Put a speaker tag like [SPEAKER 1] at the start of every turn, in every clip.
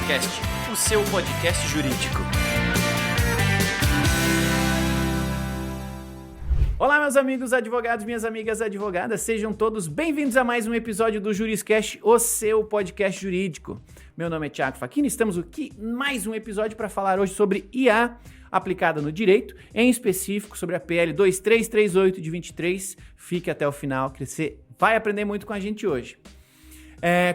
[SPEAKER 1] Juriscast, o seu podcast jurídico. Olá, meus amigos advogados, minhas amigas advogadas, sejam todos bem-vindos a mais um episódio do Juriscast, o seu podcast jurídico. Meu nome é Thiago Facchini, estamos aqui mais um episódio para falar hoje sobre IA aplicada no direito, em específico sobre a PL 2338 de 23. Fique até o final que você vai aprender muito com a gente hoje.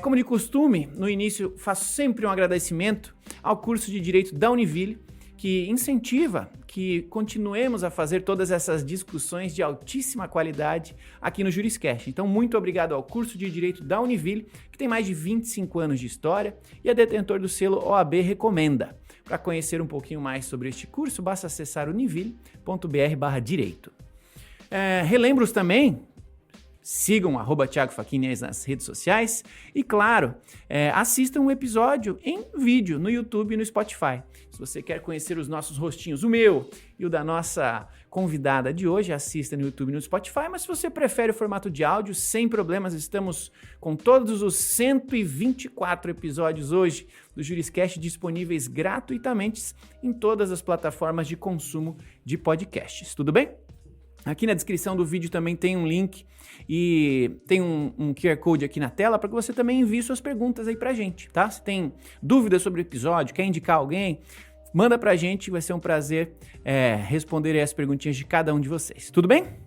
[SPEAKER 1] Como de costume, no início faço sempre um agradecimento ao curso de Direito da Univille, que incentiva que continuemos a fazer todas essas discussões de altíssima qualidade aqui no Juriscast. Então, muito obrigado ao curso de Direito da Univille, que tem mais de 25 anos de história e é detentor do selo OAB Recomenda. Para conhecer um pouquinho mais sobre este curso, basta acessar univille.br/direito. Relembro-os também, sigam @Thiago Facchini nas redes sociais e, claro, assistam um episódio em vídeo no YouTube e no Spotify. Se você quer conhecer os nossos rostinhos, o meu e o da nossa convidada de hoje, assista no YouTube e no Spotify, mas se você prefere o formato de áudio, sem problemas, estamos com todos os 124 episódios hoje do Juriscast disponíveis gratuitamente em todas as plataformas de consumo de podcasts. Tudo bem? Aqui na descrição do vídeo também tem um link e tem um QR Code aqui na tela para que você também envie suas perguntas aí pra gente, tá? Se tem dúvidas sobre o episódio, quer indicar alguém, manda pra gente, vai ser um prazer responder as perguntinhas de cada um de vocês. Tudo bem?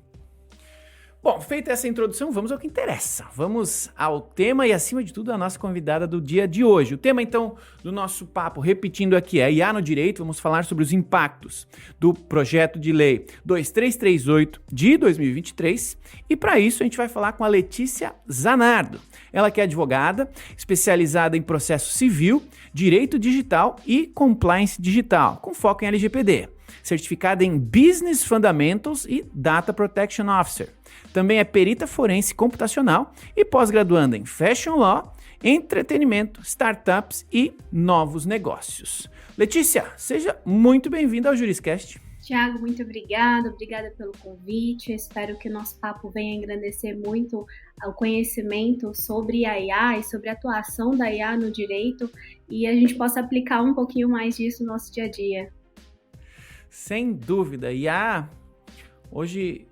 [SPEAKER 1] Bom, feita essa introdução, vamos ao que interessa. Vamos ao tema e, acima de tudo, a nossa convidada do dia de hoje. O tema, então, do nosso papo, repetindo aqui, é IA no Direito. Vamos falar sobre os impactos do projeto de lei 2338 de 2023. E, para isso, a gente vai falar com a Letícia Zanardo. Ela que é advogada, especializada em processo civil, direito digital e compliance digital, com foco em LGPD. Certificada em Business Fundamentals e Data Protection Officer. Também é perita forense computacional e pós-graduanda em Fashion Law, entretenimento, startups e novos negócios. Letícia, seja muito bem-vinda ao Juriscast.
[SPEAKER 2] Thiago, muito obrigada pelo convite. Espero que o nosso papo venha engrandecer muito o conhecimento sobre a IA e sobre a atuação da IA no direito e a gente possa aplicar um pouquinho mais disso no nosso dia a dia.
[SPEAKER 1] Sem dúvida. IA, hoje,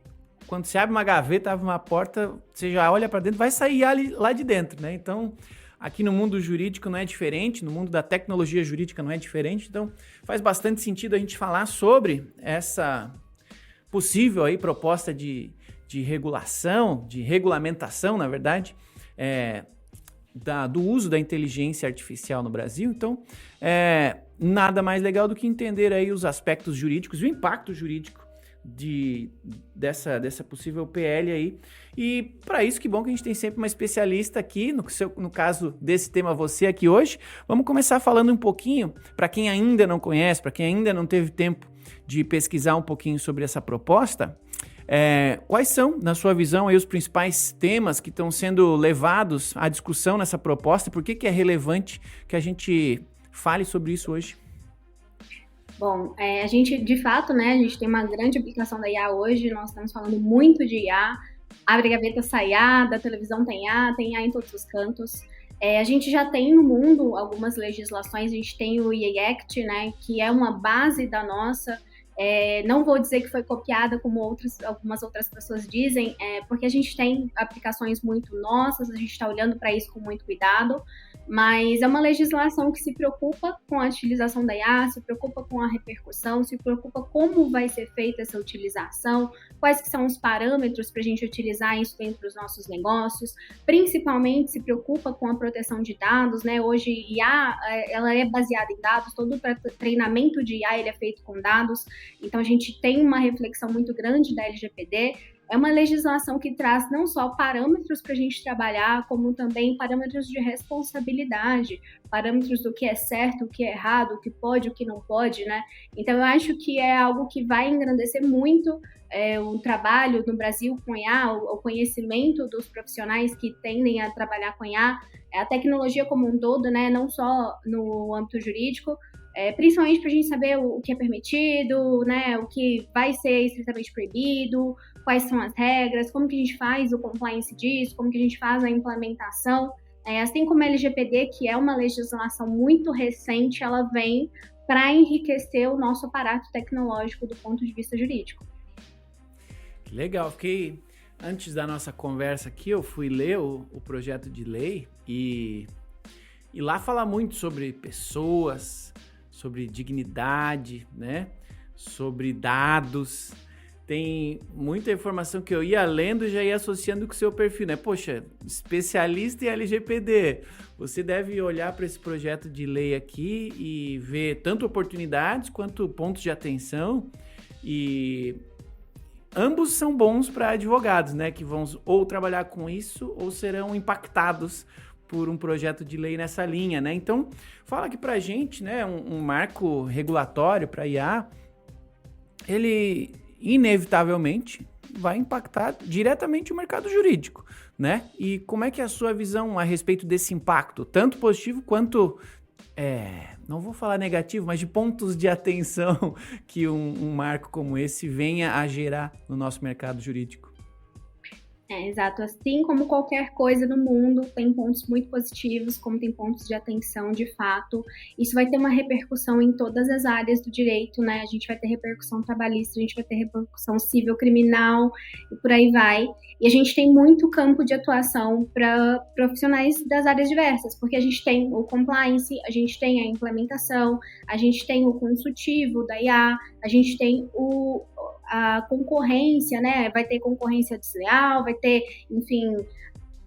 [SPEAKER 1] quando você abre uma gaveta, abre uma porta, você já olha para dentro, vai sair lá de dentro, né? Então, aqui no mundo jurídico não é diferente, no mundo da tecnologia jurídica não é diferente, então faz bastante sentido a gente falar sobre essa possível aí proposta de regulação, de regulamentação, na verdade, do uso da inteligência artificial no Brasil. Então, nada mais legal do que entender aí os aspectos jurídicos e o impacto jurídico dessa possível PL aí. E para isso, que bom que a gente tem sempre uma especialista aqui, no caso desse tema, você aqui hoje. Vamos começar falando um pouquinho, para quem ainda não conhece, para quem ainda não teve tempo de pesquisar um pouquinho sobre essa proposta. Quais são, na sua visão, aí, os principais temas que estão sendo levados à discussão nessa proposta e por que é relevante que a gente fale sobre isso hoje?
[SPEAKER 2] Bom, a gente, de fato, né, a gente tem uma grande aplicação da IA hoje, nós estamos falando muito de IA, abre a gaveta, sai IA, da televisão tem IA em todos os cantos. A gente já tem no mundo algumas legislações, a gente tem o IA Act, né, que é uma base da nossa. Não vou dizer que foi copiada como algumas outras pessoas dizem, porque a gente tem aplicações muito nossas, a gente está olhando para isso com muito cuidado, mas é uma legislação que se preocupa com a utilização da IA, se preocupa com a repercussão, se preocupa como vai ser feita essa utilização, quais que são os parâmetros para a gente utilizar isso dentro dos nossos negócios, principalmente se preocupa com a proteção de dados, né? Hoje, IA, ela é baseada em dados, todo o treinamento de IA ele é feito com dados, então a gente tem uma reflexão muito grande da LGPD. É uma legislação que traz não só parâmetros para a gente trabalhar, como também parâmetros de responsabilidade, parâmetros do que é certo, o que é errado, o que pode, o que não pode, né? Então, eu acho que é algo que vai engrandecer muito o trabalho no Brasil com IA, o conhecimento dos profissionais que tendem a trabalhar com IA, a tecnologia como um todo, né? Não só no âmbito jurídico, principalmente para a gente saber o que é permitido, né? O que vai ser estritamente proibido, quais são as regras, como que a gente faz o compliance disso, como que a gente faz a implementação. Assim como a LGPD, que é uma legislação muito recente, ela vem para enriquecer o nosso aparato tecnológico do ponto de vista jurídico.
[SPEAKER 1] Legal, antes da nossa conversa aqui, eu fui ler o projeto de lei e lá fala muito sobre pessoas, sobre dignidade, né? Sobre dados. Tem muita informação que eu ia lendo e já ia associando com o seu perfil, né? Poxa, especialista em LGPD. Você deve olhar para esse projeto de lei aqui e ver tanto oportunidades quanto pontos de atenção, e ambos são bons para advogados, né? Que vão ou trabalhar com isso ou serão impactados por um projeto de lei nessa linha, né? Então, fala aqui pra gente, né? Um marco regulatório para IA, ele inevitavelmente vai impactar diretamente o mercado jurídico, né? E como é que é a sua visão a respeito desse impacto, tanto positivo quanto, não vou falar negativo, mas de pontos de atenção que um marco como esse venha a gerar no nosso mercado jurídico?
[SPEAKER 2] Exato. Assim como qualquer coisa no mundo, tem pontos muito positivos, como tem pontos de atenção, de fato. Isso vai ter uma repercussão em todas as áreas do direito, né? A gente vai ter repercussão trabalhista, a gente vai ter repercussão civil, criminal, e por aí vai. E a gente tem muito campo de atuação para profissionais das áreas diversas, porque a gente tem o compliance, a gente tem a implementação, a gente tem o consultivo da IA, a gente tem a concorrência, né? Vai ter concorrência desleal, vai ter, enfim,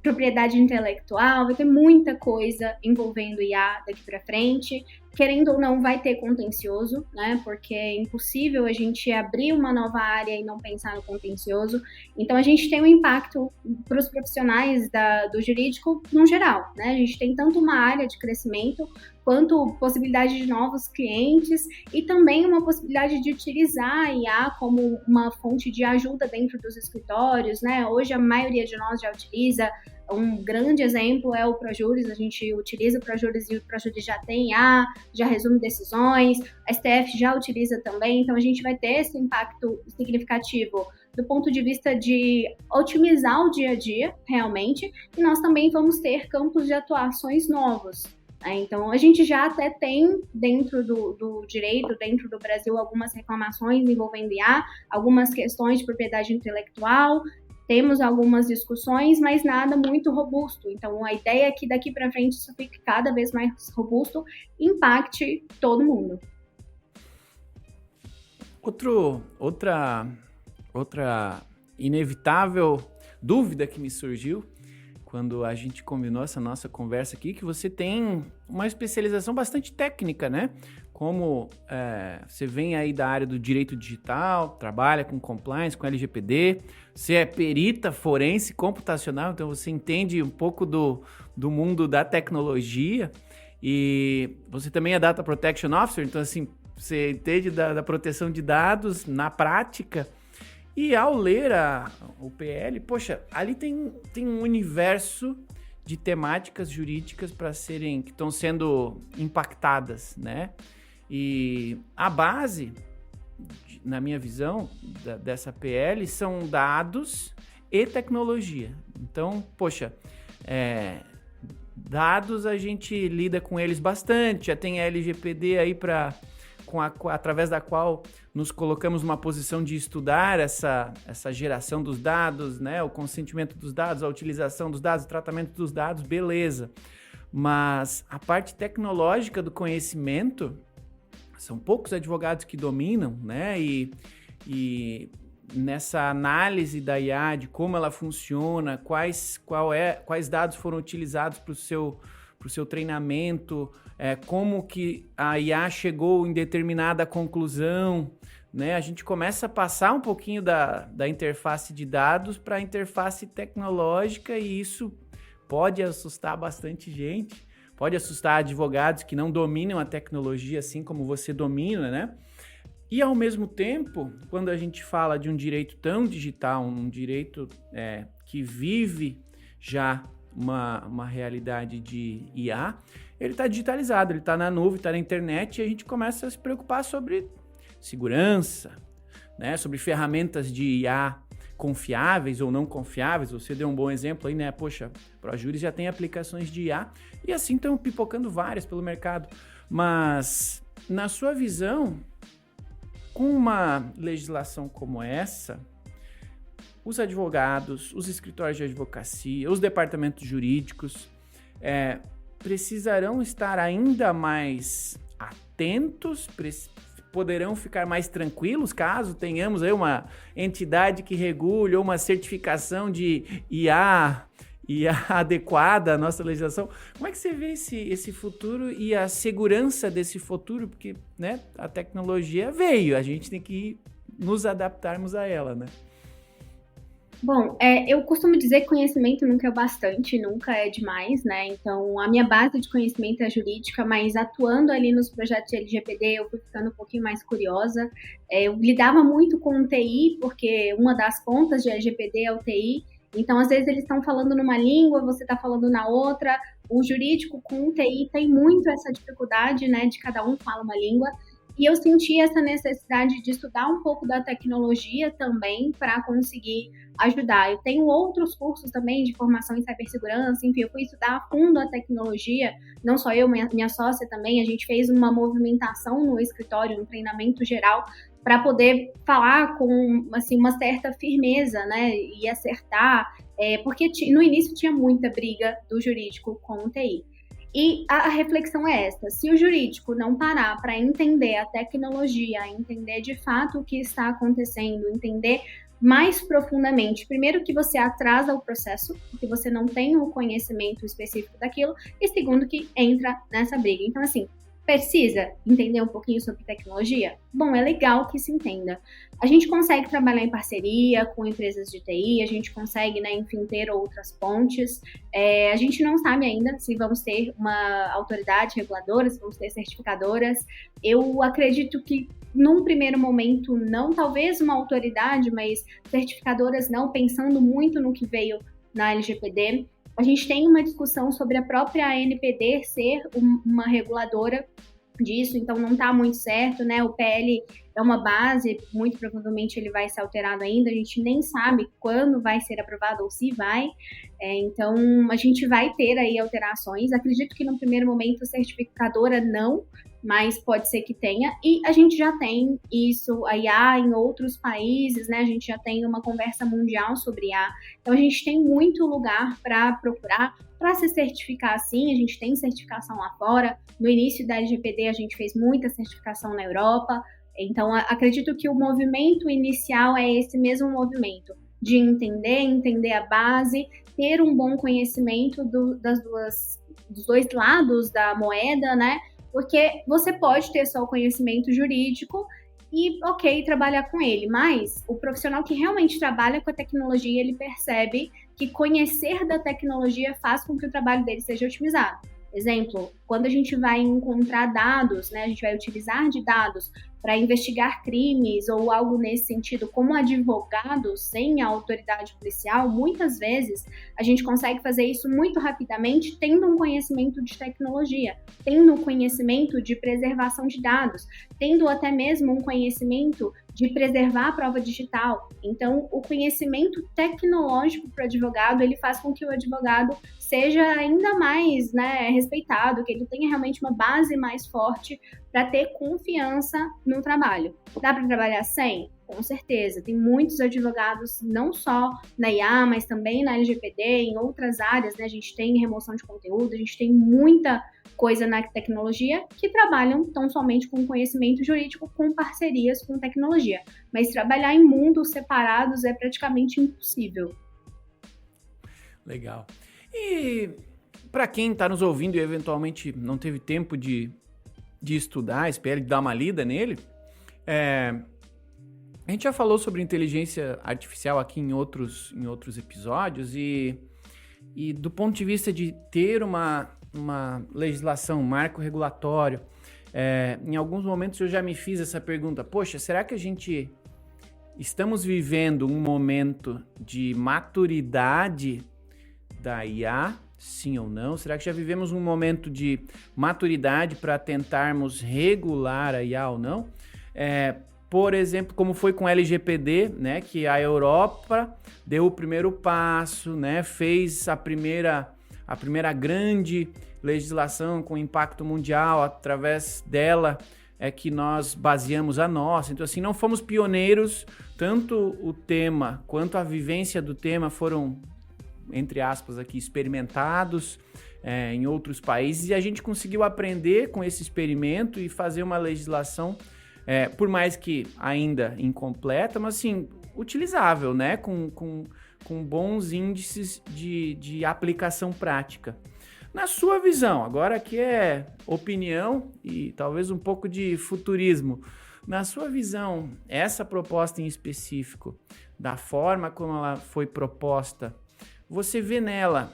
[SPEAKER 2] propriedade intelectual, vai ter muita coisa envolvendo IA daqui para frente. Querendo ou não, vai ter contencioso, né? Porque é impossível a gente abrir uma nova área e não pensar no contencioso. Então, a gente tem um impacto para os profissionais do jurídico no geral, né? A gente tem tanto uma área de crescimento quanto possibilidade de novos clientes e também uma possibilidade de utilizar a IA como uma fonte de ajuda dentro dos escritórios, né? Hoje, a maioria de nós já utiliza. Um grande exemplo é o ProJuris, a gente utiliza o ProJuris e o ProJuris já tem IA, já resume decisões, a STF já utiliza também, então a gente vai ter esse impacto significativo do ponto de vista de otimizar o dia a dia, realmente, e nós também vamos ter campos de atuações novos. Então, a gente já até tem dentro do direito, dentro do Brasil, algumas reclamações envolvendo IA, algumas questões de propriedade intelectual, temos algumas discussões, mas nada muito robusto. Então, a ideia é que daqui para frente isso fique cada vez mais robusto e impacte todo mundo.
[SPEAKER 1] Outra inevitável dúvida que me surgiu quando a gente combinou essa nossa conversa aqui, que você tem uma especialização bastante técnica, né? Como você vem aí da área do direito digital, trabalha com compliance, com LGPD, você é perita forense computacional, então você entende um pouco do mundo da tecnologia, e você também é Data Protection Officer, então assim, você entende da proteção de dados na prática. E ao ler o PL, poxa, ali tem um universo de temáticas jurídicas que estão sendo impactadas, né? E a base, na minha visão, dessa PL, são dados e tecnologia. Então, poxa, dados a gente lida com eles bastante, já tem a LGPD aí através da qual nos colocamos numa posição de estudar essa geração dos dados, né? O consentimento dos dados, a utilização dos dados, o tratamento dos dados, beleza. Mas a parte tecnológica do conhecimento, são poucos advogados que dominam, né? E nessa análise da IA, de como ela funciona, quais dados foram utilizados para o seu treinamento, como que a IA chegou em determinada conclusão, né? A gente começa a passar um pouquinho da interface de dados para a interface tecnológica, e isso pode assustar bastante gente, pode assustar advogados que não dominam a tecnologia assim como você domina, né? E ao mesmo tempo, quando a gente fala de um direito tão digital, um direito que vive já uma realidade de IA, ele está digitalizado, ele está na nuvem, está na internet, e a gente começa a se preocupar sobre segurança, né? Sobre ferramentas de IA, confiáveis ou não confiáveis. Você deu um bom exemplo aí, né? Poxa, ProJuris já tem aplicações de IA e assim estão pipocando várias pelo mercado. Mas, na sua visão, com uma legislação como essa, os advogados, os escritórios de advocacia, os departamentos jurídicos precisarão estar ainda mais atentos, poderão ficar mais tranquilos caso tenhamos aí uma entidade que regule ou uma certificação de IA adequada à nossa legislação. Como é que você vê esse futuro e a segurança desse futuro? Porque, né, a tecnologia veio, a gente tem que nos adaptarmos a ela, né?
[SPEAKER 2] Bom, eu costumo dizer que conhecimento nunca é bastante, nunca é demais, né? Então, a minha base de conhecimento é jurídica, mas atuando ali nos projetos de LGPD, eu fui ficando um pouquinho mais curiosa. Eu lidava muito com o TI, porque uma das pontas de LGPD é o TI. Então, às vezes, eles estão falando numa língua, você está falando na outra. O jurídico com o TI tem muito essa dificuldade, né? De cada um fala uma língua. E eu senti essa necessidade de estudar um pouco da tecnologia também para conseguir ajudar. Eu tenho outros cursos também de formação em cibersegurança, enfim, eu fui estudar a fundo a tecnologia, não só eu, minha sócia também, a gente fez uma movimentação no escritório, um treinamento geral, para poder falar com assim, uma certa firmeza, né, e acertar, porque no início tinha muita briga do jurídico com o TI. E a reflexão é essa: se o jurídico não parar para entender a tecnologia, entender de fato o que está acontecendo, entender mais profundamente, primeiro que você atrasa o processo, porque você não tem o conhecimento específico daquilo, e segundo que entra nessa briga. Então, assim, precisa entender um pouquinho sobre tecnologia? Bom, é legal que se entenda. A gente consegue trabalhar em parceria com empresas de TI, a gente consegue, né, enfim, ter outras pontes. A gente não sabe ainda se vamos ter uma autoridade reguladora, se vamos ter certificadoras. Eu acredito que, num primeiro momento, não, talvez uma autoridade, mas certificadoras não, pensando muito no que veio na LGPD. A gente tem uma discussão sobre a própria ANPD ser uma reguladora disso, então não está muito certo, né? O PL é uma base, muito provavelmente ele vai ser alterado ainda, a gente nem sabe quando vai ser aprovado ou se vai, então a gente vai ter aí alterações. Acredito que no primeiro momento a certificadora não, mas pode ser que tenha, e a gente já tem isso, a IA em outros países, né? A gente já tem uma conversa mundial sobre IA, então a gente tem muito lugar para procurar, para se certificar sim, a gente tem certificação lá fora. No início da LGPD a gente fez muita certificação na Europa, então acredito que o movimento inicial é esse mesmo movimento, de entender a base, ter um bom conhecimento dos dois lados da moeda, né? Porque você pode ter só o conhecimento jurídico e, ok, trabalhar com ele, mas o profissional que realmente trabalha com a tecnologia, ele percebe que conhecer da tecnologia faz com que o trabalho dele seja otimizado. Exemplo, quando a gente vai encontrar dados, né, a gente vai utilizar de dados para investigar crimes ou algo nesse sentido, como advogado sem a autoridade policial, muitas vezes a gente consegue fazer isso muito rapidamente, tendo um conhecimento de tecnologia, tendo um conhecimento de preservação de dados, tendo até mesmo um conhecimento de preservar a prova digital. Então, o conhecimento tecnológico para o advogado, ele faz com que o advogado seja ainda mais, né, respeitado, que ele tenha realmente uma base mais forte para ter confiança no trabalho. Dá para trabalhar sem? Com certeza. Tem muitos advogados, não só na IA, mas também na LGPD, em outras áreas, né? A gente tem remoção de conteúdo, a gente tem muita coisa na tecnologia que trabalham tão somente com conhecimento jurídico, com parcerias com tecnologia. Mas trabalhar em mundos separados é praticamente impossível.
[SPEAKER 1] Legal. E para quem está nos ouvindo e eventualmente não teve tempo de estudar, espero dar uma lida nele, a gente já falou sobre inteligência artificial aqui em outros episódios e do ponto de vista de ter uma legislação, um marco regulatório, em alguns momentos eu já me fiz essa pergunta: poxa, será que a gente estamos vivendo um momento de maturidade da IA? Sim ou não? Será que já vivemos um momento de maturidade para tentarmos regular a IA ou não? por exemplo, como foi com o LGPD, né, que a Europa deu o primeiro passo, né, fez a primeira grande legislação com impacto mundial, através dela é que nós baseamos a nossa. Então, assim, não fomos pioneiros, tanto o tema quanto a vivência do tema foram, entre aspas, aqui, experimentados em outros países, e a gente conseguiu aprender com esse experimento e fazer uma legislação, por mais que ainda incompleta, mas assim, utilizável, né? Com bons índices de aplicação prática. Na sua visão, agora aqui é opinião e talvez um pouco de futurismo. Na sua visão, essa proposta em específico, da forma como ela foi proposta, você vê nela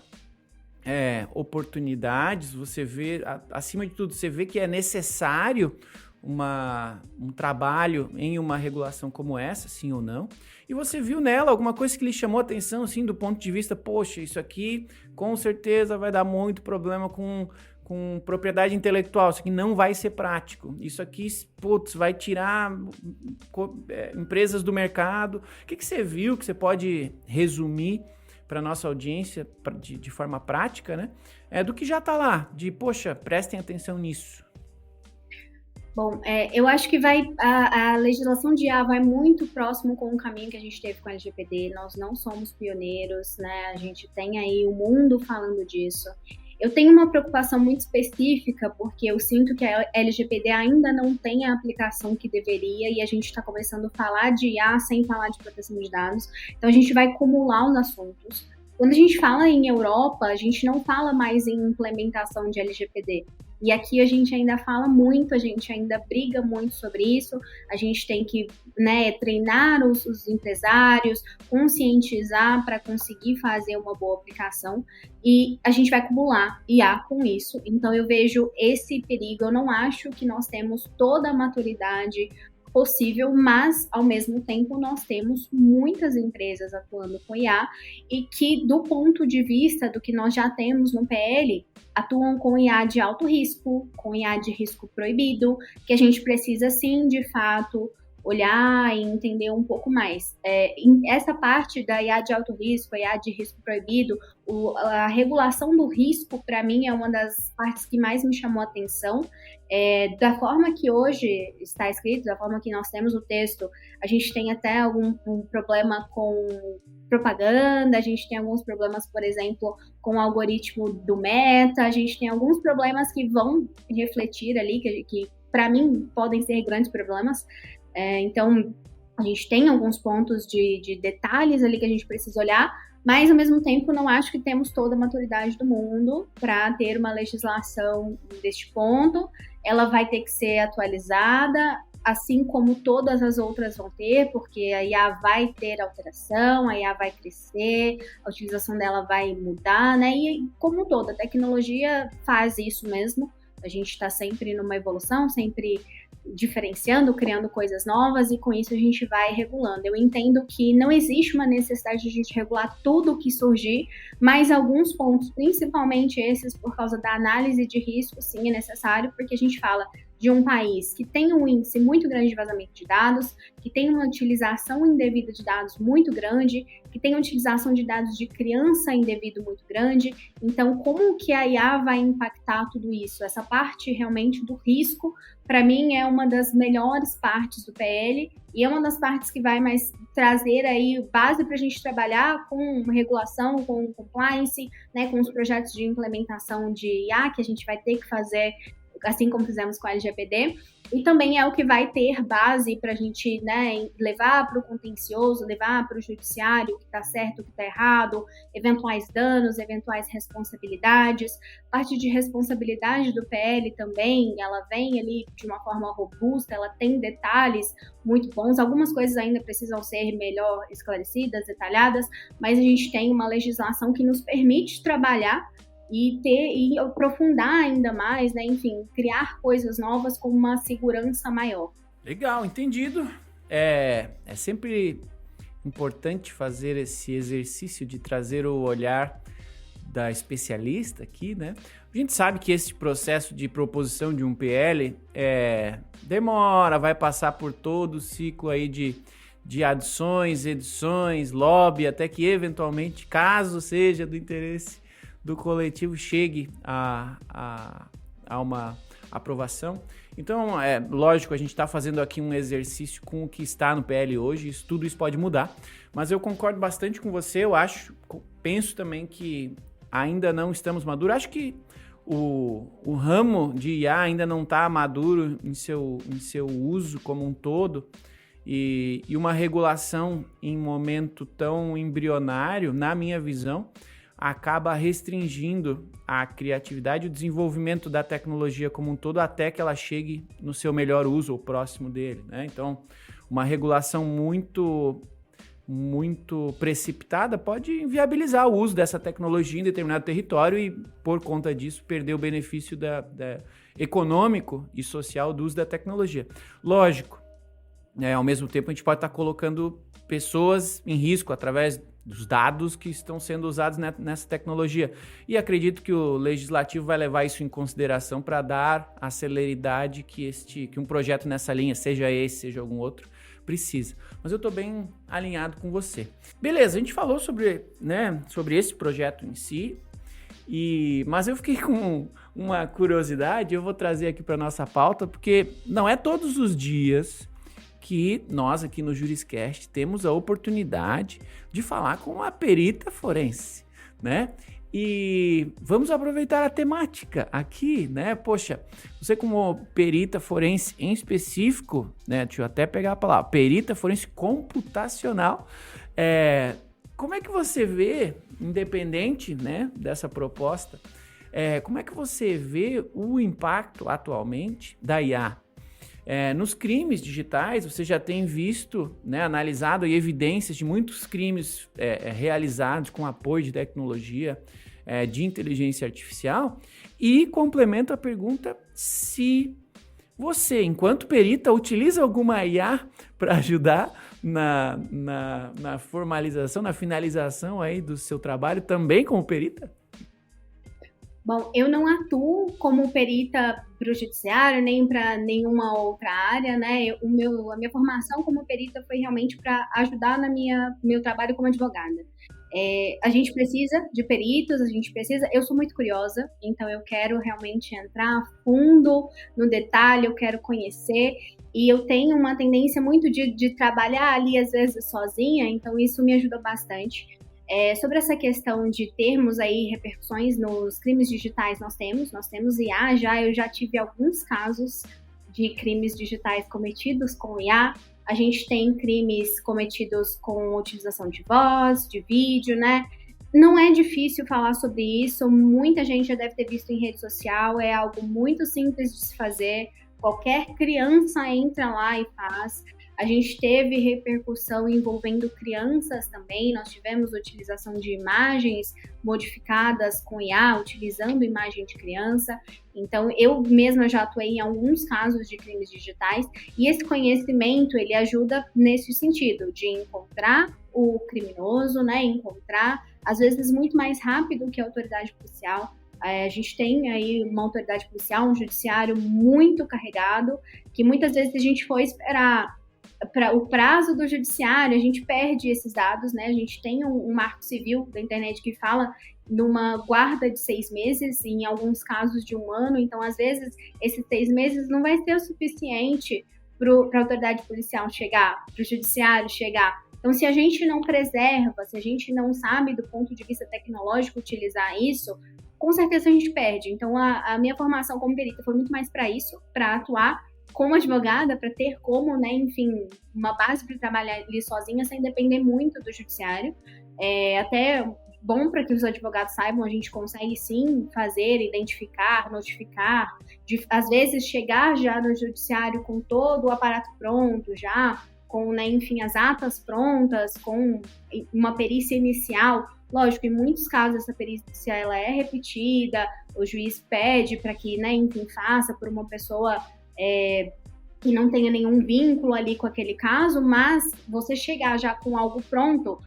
[SPEAKER 1] oportunidades, você vê, acima de tudo, você vê que é necessário um trabalho em uma regulação como essa, sim ou não? E você viu nela alguma coisa que lhe chamou a atenção, assim, do ponto de vista, poxa, isso aqui com certeza vai dar muito problema com propriedade intelectual, isso aqui não vai ser prático, isso aqui, putz, vai tirar empresas do mercado. O que você viu que você pode resumir para a nossa audiência de forma prática, né? Do que já está lá, poxa, prestem atenção nisso.
[SPEAKER 2] Bom, eu acho que a legislação de IA vai muito próximo com o caminho que a gente teve com a LGPD. Nós não somos pioneiros, né? A gente tem aí o mundo falando disso. Eu tenho uma preocupação muito específica, porque eu sinto que a LGPD ainda não tem a aplicação que deveria, e a gente está começando a falar de IA sem falar de proteção de dados. Então, a gente vai acumular os assuntos. Quando a gente fala em Europa, a gente não fala mais em implementação de LGPD. E aqui a gente ainda fala muito, a gente ainda briga muito sobre isso, a gente tem que, né, treinar os empresários, conscientizar para conseguir fazer uma boa aplicação, e a gente vai acumular IA com isso. Então eu vejo esse perigo, eu não acho que nós temos toda a maturidade possível, mas ao mesmo tempo nós temos muitas empresas atuando com IA e que, do ponto de vista do que nós já temos no PL, atuam com IA de alto risco, com IA de risco proibido, que a gente precisa sim, de fato, olhar e entender um pouco mais. Essa parte da IA de alto risco, a IA de risco proibido, a regulação do risco, para mim, é uma das partes que mais me chamou a atenção. Da forma que hoje está escrito, da forma que nós temos o texto, a gente tem até um problema com propaganda, a gente tem alguns problemas, por exemplo, com o algoritmo do Meta, a gente tem alguns problemas que vão refletir ali, que para mim podem ser grandes problemas. Então, a gente tem alguns pontos de detalhes ali que a gente precisa olhar, mas, ao mesmo tempo, não acho que temos toda a maturidade do mundo para ter uma legislação deste ponto. Ela vai ter que ser atualizada, assim como todas as outras vão ter, porque a IA vai ter alteração, a IA vai crescer, a utilização dela vai mudar, né? E, como toda, a tecnologia faz isso mesmo. A gente está sempre numa evolução, sempre diferenciando, criando coisas novas, e com isso a gente vai regulando. Eu entendo que não existe uma necessidade de a gente regular tudo o que surgir, mas alguns pontos, principalmente esses, por causa da análise de risco, sim, é necessário, porque a gente fala de um país que tem um índice muito grande de vazamento de dados, que tem uma utilização indevida de dados muito grande, que tem uma utilização de dados de criança indevido muito grande. Então, como que a IA vai impactar tudo isso? Essa parte realmente do risco, para mim, é uma das melhores partes do PL e é uma das partes que vai mais trazer aí base para a gente trabalhar com regulação, com compliance, né, com os projetos de implementação de IA que a gente vai ter que fazer, assim como fizemos com a LGPD, e também é o que vai ter base para a gente, né, levar para o contencioso, levar para o judiciário o que está certo, o que está errado, eventuais danos, eventuais responsabilidades. Parte de responsabilidade do PL também, ela vem ali de uma forma robusta, ela tem detalhes muito bons, algumas coisas ainda precisam ser melhor esclarecidas, detalhadas, mas a gente tem uma legislação que nos permite trabalhar e aprofundar ainda mais, né? Enfim, criar coisas novas com uma segurança maior.
[SPEAKER 1] Legal, entendido. É sempre importante fazer esse exercício de trazer o olhar da especialista aqui, né? A gente sabe que esse processo de proposição de um PL demora, vai passar por todo o ciclo aí de adições, edições, lobby, até que eventualmente, caso seja do interesse do coletivo, chegue a uma aprovação. Então, lógico, a gente está fazendo aqui um exercício com o que está no PL hoje, tudo isso pode mudar, mas eu concordo bastante com você, penso também que ainda não estamos maduros, acho que o ramo de IA ainda não está maduro em seu uso como um todo, e uma regulação em momento tão embrionário, na minha visão, acaba restringindo a criatividade e o desenvolvimento da tecnologia como um todo até que ela chegue no seu melhor uso ou próximo dele, né? Então, uma regulação muito precipitada pode inviabilizar o uso dessa tecnologia em determinado território e, por conta disso, perder o benefício econômico e social do uso da tecnologia. Lógico, ao mesmo tempo a gente pode estar colocando pessoas em risco através dos dados que estão sendo usados nessa tecnologia. E acredito que o legislativo vai levar isso em consideração para dar a celeridade que um projeto nessa linha, seja esse, seja algum outro, precisa. Mas eu estou bem alinhado com você. Beleza, a gente falou sobre esse projeto em si, mas eu fiquei com uma curiosidade, eu vou trazer aqui para nossa pauta, porque não é todos os dias que nós aqui no Juriscast temos a oportunidade de falar com uma perita forense, né? E vamos aproveitar a temática aqui, né? Poxa, você como perita forense em específico, né? Deixa eu até pegar a palavra, perita forense computacional, como é que você vê, independente, né, dessa proposta, como é que você vê o impacto atualmente da IA? Nos crimes digitais, você já tem visto, né, analisado aí evidências de muitos crimes realizados com apoio de tecnologia de inteligência artificial, e complemento a pergunta se você, enquanto perita, utiliza alguma IA para ajudar na formalização, na finalização aí do seu trabalho também como perita?
[SPEAKER 2] Bom, eu não atuo como perita para o judiciário, nem para nenhuma outra área, né? A minha formação como perita foi realmente para ajudar no meu trabalho como advogada. A gente precisa de peritos, eu sou muito curiosa, então eu quero realmente entrar a fundo no detalhe, eu quero conhecer, e eu tenho uma tendência muito de trabalhar ali, às vezes, sozinha, então isso me ajuda bastante. Sobre essa questão de termos aí repercussões nos crimes digitais, nós temos IA, eu já tive alguns casos de crimes digitais cometidos com IA. A gente tem crimes cometidos com utilização de voz, de vídeo, né? Não é difícil falar sobre isso, muita gente já deve ter visto em rede social, é algo muito simples de se fazer, qualquer criança entra lá e faz. A gente teve repercussão envolvendo crianças também, nós tivemos utilização de imagens modificadas com IA, utilizando imagem de criança. Então, eu mesma já atuei em alguns casos de crimes digitais, e esse conhecimento, ele ajuda nesse sentido, de encontrar o criminoso, né, encontrar, às vezes, muito mais rápido que a autoridade policial. A gente tem aí uma autoridade policial, um judiciário muito carregado, que muitas vezes, se a gente for esperar para o prazo do judiciário, a gente perde esses dados, né? A gente tem um marco civil da internet que fala numa guarda de 6 meses, em alguns casos de 1 ano, então às vezes esses 6 meses não vai ser o suficiente para a autoridade policial chegar, para o judiciário chegar. Então, se a gente não preserva, se a gente não sabe do ponto de vista tecnológico utilizar isso, com certeza a gente perde. Então, a minha formação como perita foi muito mais para isso, para atuar como advogada, para ter como, né, enfim, uma base para trabalhar ali sozinha sem depender muito do judiciário. Até bom para que os advogados saibam, a gente consegue sim fazer, identificar, notificar, às vezes chegar já no judiciário com todo o aparato pronto, já com, né, enfim, as atas prontas, com uma perícia inicial. Lógico, em muitos casos essa perícia ela é repetida, o juiz pede para que, né, enfim, faça por uma pessoa que não tenha nenhum vínculo ali com aquele caso, mas você chegar já com algo pronto,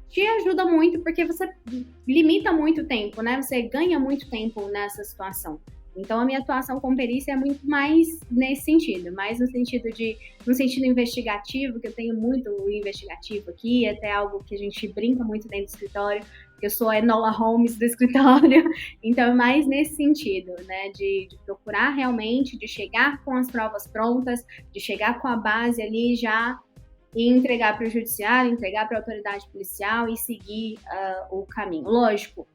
[SPEAKER 2] te ajuda muito, porque você limita muito o tempo, né? Você ganha muito tempo nessa situação. Então, a minha atuação com perícia é muito mais nesse sentido, mais no sentido investigativo, que eu tenho muito investigativo aqui, até algo que a gente brinca muito dentro do escritório, que eu sou a Enola Holmes do escritório, então é mais nesse sentido, né, de procurar realmente, de chegar com as provas prontas, de chegar com a base ali já e entregar para o judiciário, entregar para a autoridade policial e seguir o caminho. Lógico,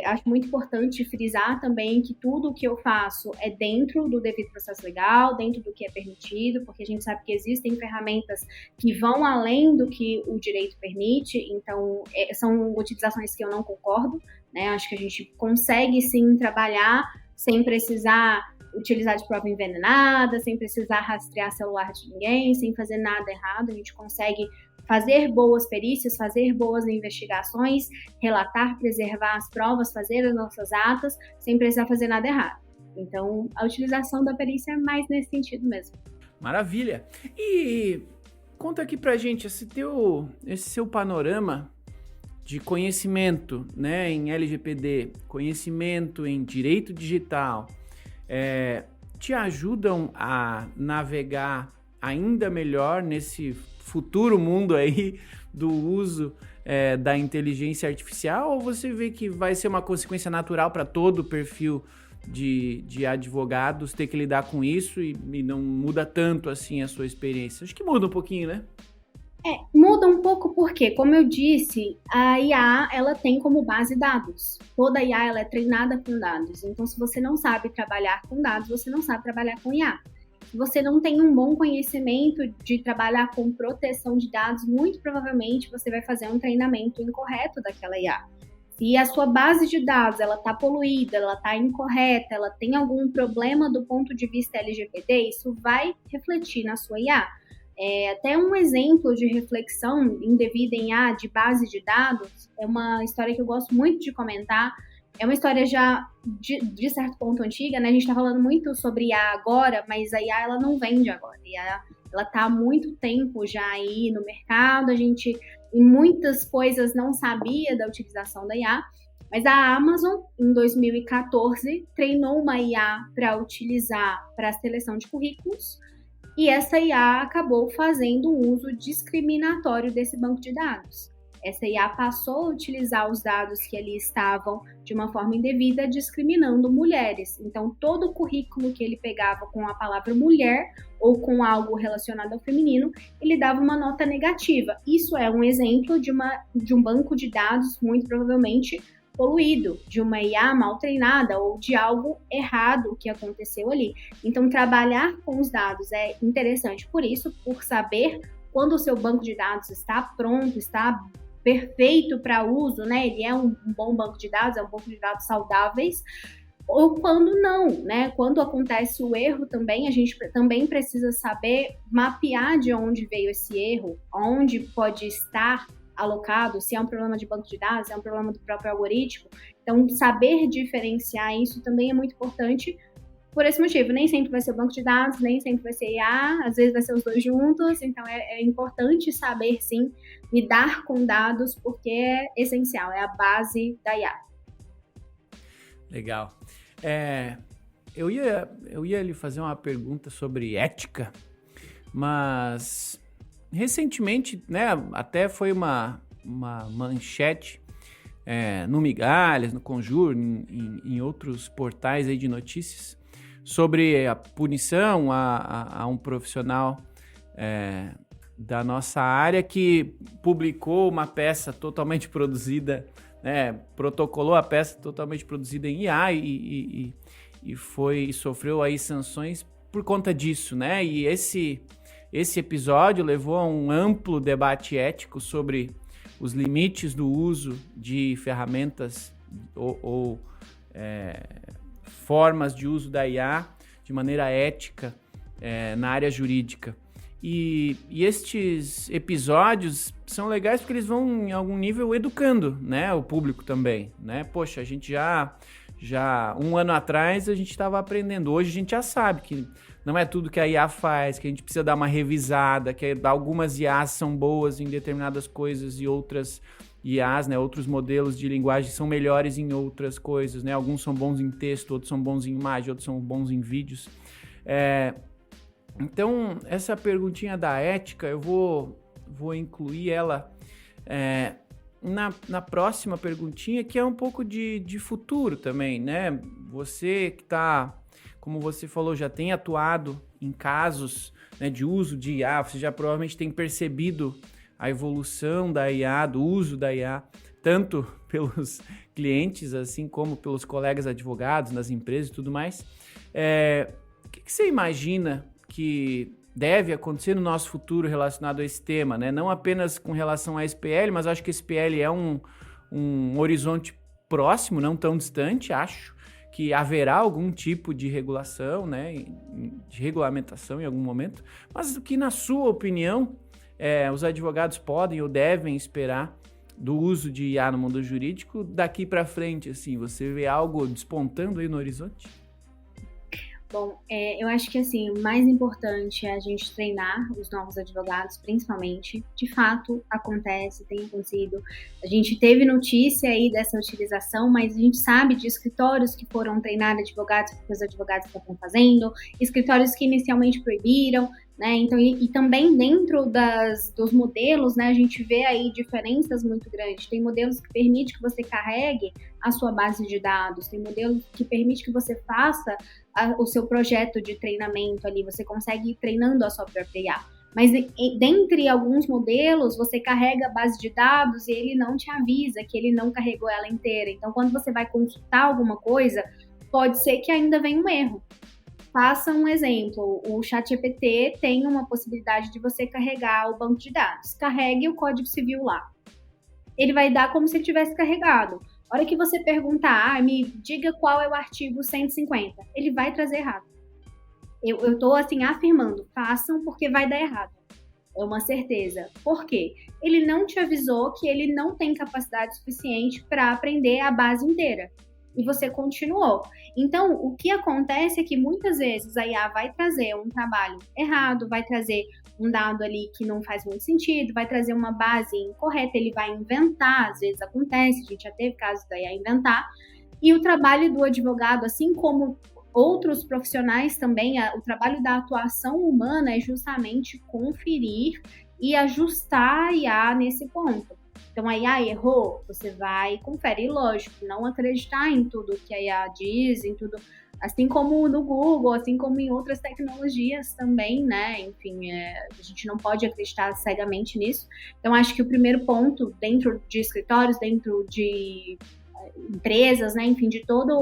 [SPEAKER 2] acho muito importante frisar também que tudo o que eu faço é dentro do devido processo legal, dentro do que é permitido, porque a gente sabe que existem ferramentas que vão além do que o direito permite, então são utilizações que eu não concordo, né? Acho que a gente consegue sim trabalhar sem precisar utilizar de prova envenenada, sem precisar rastrear celular de ninguém, sem fazer nada errado, a gente consegue fazer boas perícias, fazer boas investigações, relatar, preservar as provas, fazer as nossas atas, sem precisar fazer nada errado. Então, a utilização da perícia é mais nesse sentido mesmo.
[SPEAKER 1] Maravilha! E conta aqui pra gente esse seu panorama de conhecimento, né, em LGPD, conhecimento em direito digital, te ajudam a navegar ainda melhor nesse futuro mundo aí do uso da inteligência artificial, ou você vê que vai ser uma consequência natural para todo o perfil de advogados ter que lidar com isso e não muda tanto assim a sua experiência? Acho que muda um pouquinho, né?
[SPEAKER 2] Muda um pouco porque, como eu disse, a IA, ela tem como base dados. Toda IA, ela é treinada com dados. Então, se você não sabe trabalhar com dados, você não sabe trabalhar com IA. Se você não tem um bom conhecimento de trabalhar com proteção de dados, muito provavelmente você vai fazer um treinamento incorreto daquela IA. Se a sua base de dados ela está poluída, ela está incorreta, ela tem algum problema do ponto de vista LGPD, isso vai refletir na sua IA. Até um exemplo de reflexão indevida em IA de base de dados é uma história que eu gosto muito de comentar. É uma história já de certo ponto antiga, né? A gente está falando muito sobre IA agora, mas a IA ela não vem de agora. A IA ela está há muito tempo já aí no mercado, a gente em muitas coisas não sabia da utilização da IA, mas a Amazon, em 2014, treinou uma IA para utilizar para a seleção de currículos, e essa IA acabou fazendo um uso discriminatório desse banco de dados. Essa IA passou a utilizar os dados que ali estavam de uma forma indevida, discriminando mulheres. Então, todo o currículo que ele pegava com a palavra mulher ou com algo relacionado ao feminino, ele dava uma nota negativa. Isso é um exemplo de um banco de dados muito provavelmente poluído, de uma IA mal treinada ou de algo errado que aconteceu ali. Então, trabalhar com os dados é interessante por isso, por saber quando o seu banco de dados está pronto, está perfeito para uso, né? Ele é um bom banco de dados, é um banco de dados saudáveis, ou quando não, né? Quando acontece o erro também, a gente também precisa saber mapear de onde veio esse erro, onde pode estar alocado, se é um problema de banco de dados, se é um problema do próprio algoritmo. Então, saber diferenciar isso também é muito importante por esse motivo. Nem sempre vai ser o banco de dados, nem sempre vai ser IA, às vezes vai ser os dois juntos, então é importante saber, sim, lidar com dados, porque é essencial, é a base da IA.
[SPEAKER 1] Legal. Eu ia lhe fazer uma pergunta sobre ética, mas recentemente, né, até foi uma manchete no Migalhas, no Conjur, em outros portais aí de notícias, sobre a punição a um profissional da nossa área que publicou uma peça totalmente produzida, né, protocolou a peça totalmente produzida em IA e sofreu aí sanções por conta disso, né? E esse episódio levou a um amplo debate ético sobre os limites do uso de ferramentas ou formas de uso da IA de maneira ética na área jurídica. E estes episódios são legais porque eles vão, em algum nível, educando, né, o público também, né? Poxa, a gente já Já um ano atrás a gente estava aprendendo. Hoje a gente já sabe que não é tudo que a IA faz, que a gente precisa dar uma revisada, que algumas IAs são boas em determinadas coisas e outras IAs, né, outros modelos de linguagem são melhores em outras coisas, né? Alguns são bons em texto, outros são bons em imagem, outros são bons em vídeos. Então, essa perguntinha da ética, eu vou incluir ela na próxima perguntinha, que é um pouco de futuro também, né? Você que está, como você falou, já tem atuado em casos, né, de uso de IA, você já provavelmente tem percebido a evolução da IA, do uso da IA, tanto pelos clientes, assim como pelos colegas advogados, nas empresas e tudo mais. O que você imagina que deve acontecer no nosso futuro relacionado a esse tema, né? Não apenas com relação à SPL, mas acho que a SPL é um horizonte próximo, não tão distante. Acho que haverá algum tipo de regulação, né? De regulamentação em algum momento. Mas o que, na sua opinião, os advogados podem ou devem esperar do uso de IA no mundo jurídico daqui para frente? Assim, você vê algo despontando aí no horizonte?
[SPEAKER 2] Bom, eu acho que assim, o mais importante é a gente treinar os novos advogados, principalmente. De fato, acontece, tem acontecido. A gente teve notícia aí dessa utilização, mas a gente sabe de escritórios que foram treinar advogados porque os advogados estavam fazendo, escritórios que inicialmente proibiram, né? Então, e também dentro dos modelos, né, a gente vê aí diferenças muito grandes. Tem modelos que permitem que você carregue a sua base de dados, tem modelos que permitem que você faça o seu projeto de treinamento ali, você consegue ir treinando a sua própria IA. Mas dentre alguns modelos, você carrega a base de dados e ele não te avisa que ele não carregou ela inteira. Então, quando você vai consultar alguma coisa, pode ser que ainda venha um erro. Faça um exemplo, o ChatGPT tem uma possibilidade de você carregar o banco de dados. Carregue o Código Civil lá. Ele vai dar como se ele tivesse carregado. A hora que você perguntar, me diga qual é o artigo 150, ele vai trazer errado. Eu estou assim afirmando, façam porque vai dar errado. É uma certeza. Por quê? Ele não te avisou que ele não tem capacidade suficiente para aprender a base inteira. E você continuou. Então, o que acontece é que muitas vezes a IA vai trazer um trabalho errado, vai trazer um dado ali que não faz muito sentido, vai trazer uma base incorreta, ele vai inventar, às vezes acontece, a gente já teve casos da IA inventar, e o trabalho do advogado, assim como outros profissionais também, o trabalho da atuação humana é justamente conferir e ajustar a IA nesse ponto. Então, a IA errou, você vai conferir, lógico, não acreditar em tudo que a IA diz, em tudo, assim como no Google, assim como em outras tecnologias também, né? Enfim, a gente não pode acreditar cegamente nisso. Então, acho que o primeiro ponto, dentro de escritórios, dentro de empresas, né, enfim, de toda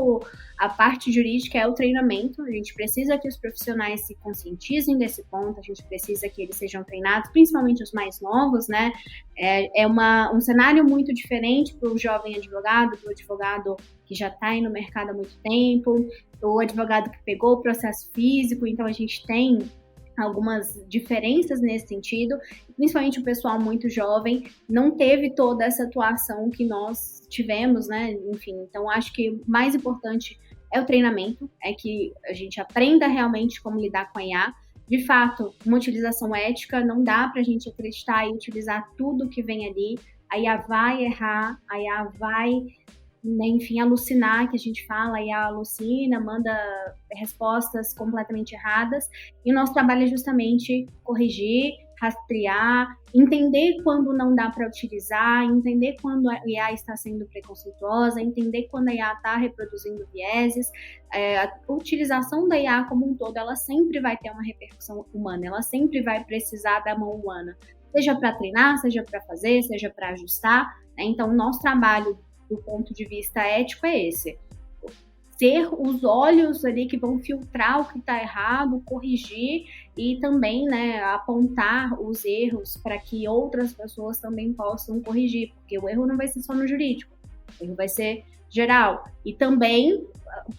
[SPEAKER 2] a parte jurídica é o treinamento. A gente precisa que os profissionais se conscientizem desse ponto, a gente precisa que eles sejam treinados, principalmente os mais novos, né? É um cenário muito diferente para o jovem advogado, para o advogado que já está aí no mercado há muito tempo, o advogado que pegou o processo físico, então a gente tem algumas diferenças nesse sentido, principalmente o pessoal muito jovem não teve toda essa atuação que nós tivemos, né? Enfim, então acho que o mais importante é o treinamento, é que a gente aprenda realmente como lidar com a IA. De fato, uma utilização ética, não dá para a gente acreditar e utilizar tudo que vem ali. A IA vai errar, a IA vai, né, enfim, alucinar, que a gente fala, a IA alucina, manda respostas completamente erradas. E o nosso trabalho é justamente corrigir, rastrear, entender quando não dá para utilizar, entender quando a IA está sendo preconceituosa, entender quando a IA está reproduzindo vieses. A utilização da IA como um todo, ela sempre vai ter uma repercussão humana, ela sempre vai precisar da mão humana, seja para treinar, seja para fazer, seja para ajustar, né? Então, o nosso trabalho do ponto de vista ético é esse. Ser os olhos ali que vão filtrar o que está errado, corrigir e também, né, apontar os erros para que outras pessoas também possam corrigir, porque o erro não vai ser só no jurídico, o erro vai ser geral. E também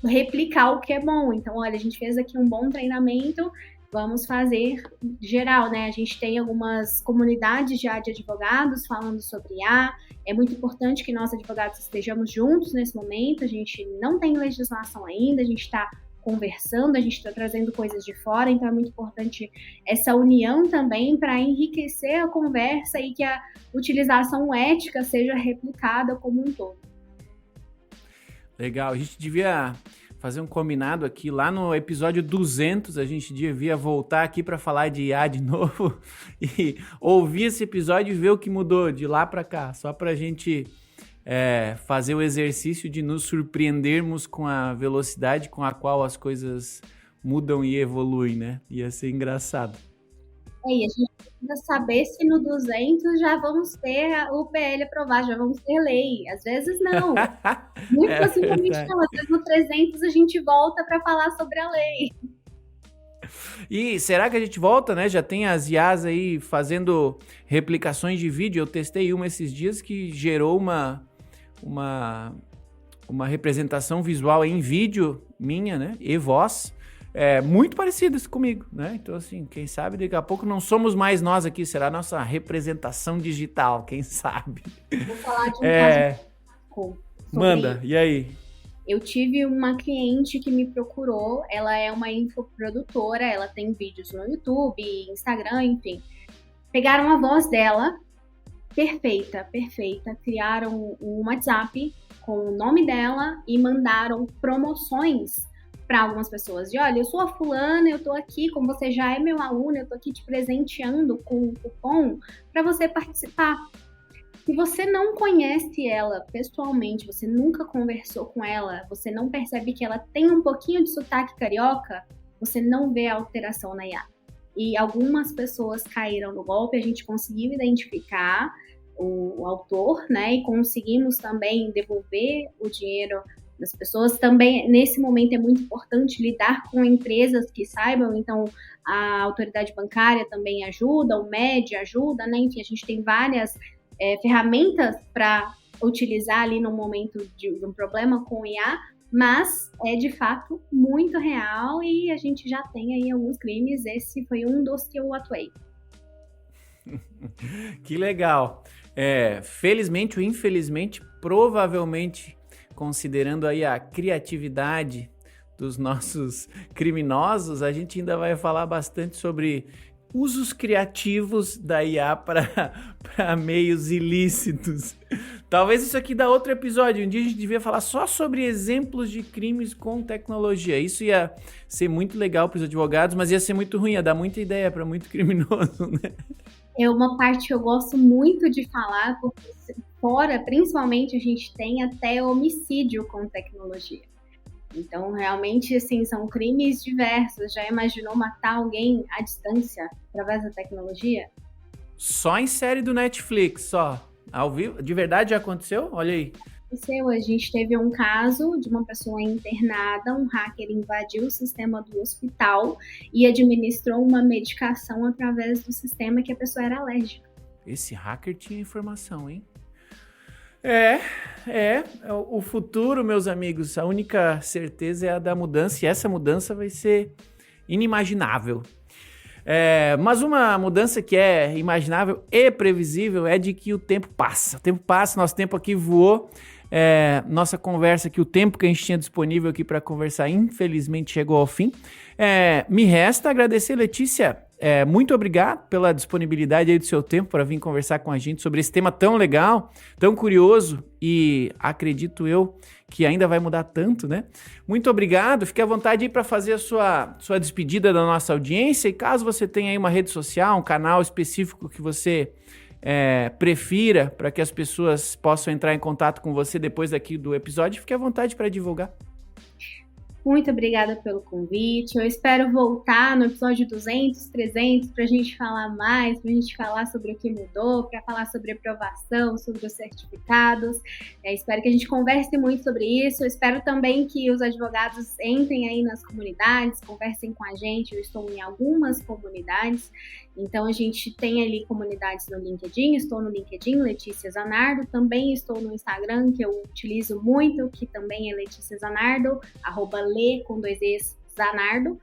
[SPEAKER 2] replicar o que é bom. Então, olha, a gente fez aqui um bom treinamento, vamos fazer geral, né? A gente tem algumas comunidades já de advogados falando sobre IA. É muito importante que nós, advogados, estejamos juntos nesse momento. A gente não tem legislação ainda, a gente está conversando, a gente está trazendo coisas de fora, então é muito importante essa união também para enriquecer a conversa e que a utilização ética seja replicada como um todo.
[SPEAKER 1] Legal, a gente devia fazer um combinado aqui, lá no episódio 200, a gente devia voltar aqui para falar de IA de novo e ouvir esse episódio e ver o que mudou de lá para cá, só para a gente fazer o exercício de nos surpreendermos com a velocidade com a qual as coisas mudam e evoluem, né? Ia ser engraçado.
[SPEAKER 2] E a gente precisa saber se no 200 já vamos ter o PL aprovado, já vamos ter lei. Às vezes não. Muito possivelmente não. Às vezes no 300 a gente volta para falar sobre a lei.
[SPEAKER 1] E será que a gente volta, né? Já tem as IAs aí fazendo replicações de vídeo. Eu testei uma esses dias que gerou uma representação visual em vídeo minha, né? E voz. Muito parecidas comigo, né? Então, assim, quem sabe daqui a pouco não somos mais nós aqui, será a nossa representação digital, quem sabe?
[SPEAKER 2] Vou falar de um caso.
[SPEAKER 1] Manda, e aí?
[SPEAKER 2] Eu tive uma cliente que me procurou, ela é uma infoprodutora, ela tem vídeos no YouTube, Instagram, enfim. Pegaram a voz dela, perfeita, criaram um WhatsApp com o nome dela e mandaram promoções para algumas pessoas. De, olha, eu sou a fulana, eu tô aqui, como você já é meu aluno, eu tô aqui te presenteando com um cupom para você participar. Se você não conhece ela pessoalmente, você nunca conversou com ela, você não percebe que ela tem um pouquinho de sotaque carioca, você não vê a alteração na IA. E algumas pessoas caíram no golpe, a gente conseguiu identificar o autor, né? E conseguimos também devolver o dinheiro das pessoas. Também, nesse momento, é muito importante lidar com empresas que saibam, então a autoridade bancária também ajuda, o MED ajuda, né? Enfim, a gente tem várias ferramentas para utilizar ali no momento de um problema com o IA, mas é de fato muito real e a gente já tem aí alguns crimes. Esse foi um dos que eu atuei.
[SPEAKER 1] Que legal. Felizmente ou infelizmente, provavelmente, considerando aí a criatividade dos nossos criminosos, a gente ainda vai falar bastante sobre usos criativos da IA para meios ilícitos. Talvez isso aqui dá outro episódio. Um dia a gente devia falar só sobre exemplos de crimes com tecnologia. Isso ia ser muito legal para os advogados, mas ia ser muito ruim, ia dar muita ideia para muito criminoso, né?
[SPEAKER 2] É uma parte que eu gosto muito de falar, porque fora, principalmente, a gente tem até homicídio com tecnologia. Então, realmente, assim, são crimes diversos. Já imaginou matar alguém à distância, através da tecnologia?
[SPEAKER 1] Só em série do Netflix, só. Ao vivo? De verdade já aconteceu? Olha aí.
[SPEAKER 2] A gente teve um caso de uma pessoa internada, um hacker invadiu o sistema do hospital e administrou uma medicação através do sistema que a pessoa era alérgica.
[SPEAKER 1] Esse hacker tinha informação, hein? O futuro, meus amigos, a única certeza é a da mudança, e essa mudança vai ser inimaginável. Mas uma mudança que é imaginável e previsível é de que o tempo passa. O tempo passa, nosso tempo aqui voou. Nossa conversa aqui, o tempo que a gente tinha disponível aqui para conversar, infelizmente chegou ao fim. Me resta agradecer, Letícia. Muito obrigado pela disponibilidade aí do seu tempo para vir conversar com a gente sobre esse tema tão legal, tão curioso e acredito eu que ainda vai mudar tanto, né? Muito obrigado, fique à vontade aí para fazer a sua despedida da nossa audiência e caso você tenha aí uma rede social, um canal específico que você prefira para que as pessoas possam entrar em contato com você depois daqui do episódio, fique à vontade para divulgar.
[SPEAKER 2] Muito obrigada pelo convite. Eu espero voltar no episódio 200, 300, para a gente falar mais, para a gente falar sobre o que mudou, para falar sobre aprovação, sobre os certificados. Espero que a gente converse muito sobre isso. Eu espero também que os advogados entrem aí nas comunidades, conversem com a gente. Eu estou em algumas comunidades, então a gente tem ali comunidades no LinkedIn. Estou no LinkedIn, Letícia Zanardo. Também estou no Instagram, que eu utilizo muito, que também é Letícia Zanardo, @Le com 2 Es, Zanardo.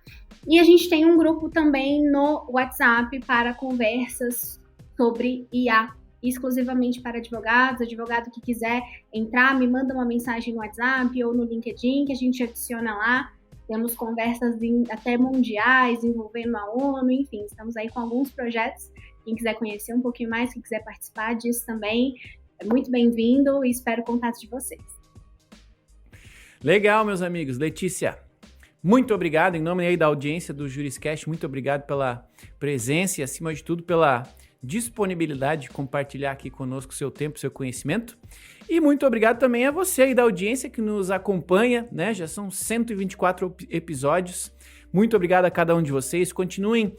[SPEAKER 2] E a gente tem um grupo também no WhatsApp para conversas sobre IA, exclusivamente para advogados. Advogado que quiser entrar, me manda uma mensagem no WhatsApp ou no LinkedIn que a gente adiciona lá. Temos conversas até mundiais envolvendo a ONU, enfim, estamos aí com alguns projetos. Quem quiser conhecer um pouquinho mais, quem quiser participar disso também, é muito bem-vindo e espero o contato de vocês.
[SPEAKER 1] Legal, meus amigos. Letícia, muito obrigado em nome aí da audiência do Juriscast, muito obrigado pela presença e, acima de tudo, pela disponibilidade de compartilhar aqui conosco o seu tempo, o seu conhecimento. E muito obrigado também a você aí da audiência que nos acompanha, né? Já são 124 episódios. Muito obrigado a cada um de vocês. Continuem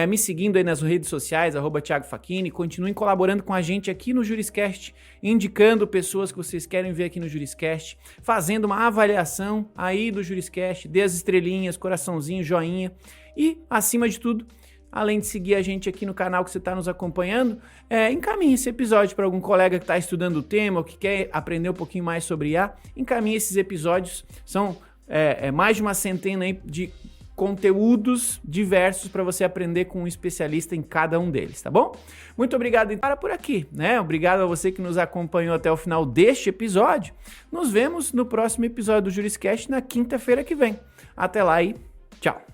[SPEAKER 1] me seguindo aí nas redes sociais, @Thiago Facchini. Continuem colaborando com a gente aqui no Juriscast, indicando pessoas que vocês querem ver aqui no Juriscast, fazendo uma avaliação aí do Juriscast, dê as estrelinhas, coraçãozinho, joinha. E, acima de tudo, além de seguir a gente aqui no canal que você está nos acompanhando, encaminhe esse episódio para algum colega que está estudando o tema ou que quer aprender um pouquinho mais sobre IA. Encaminhe esses episódios. São mais de uma centena aí de conteúdos diversos para você aprender com um especialista em cada um deles, tá bom? Muito obrigado e para por aqui, né? Obrigado a você que nos acompanhou até o final deste episódio. Nos vemos no próximo episódio do Juriscast na quinta-feira que vem. Até lá e tchau!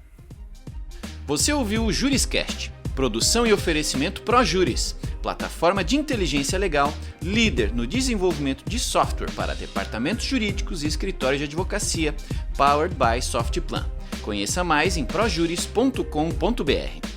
[SPEAKER 3] Você ouviu o Juriscast, produção e oferecimento ProJuris, plataforma de inteligência legal, líder no desenvolvimento de software para departamentos jurídicos e escritórios de advocacia, powered by Softplan. Conheça mais em projuris.com.br.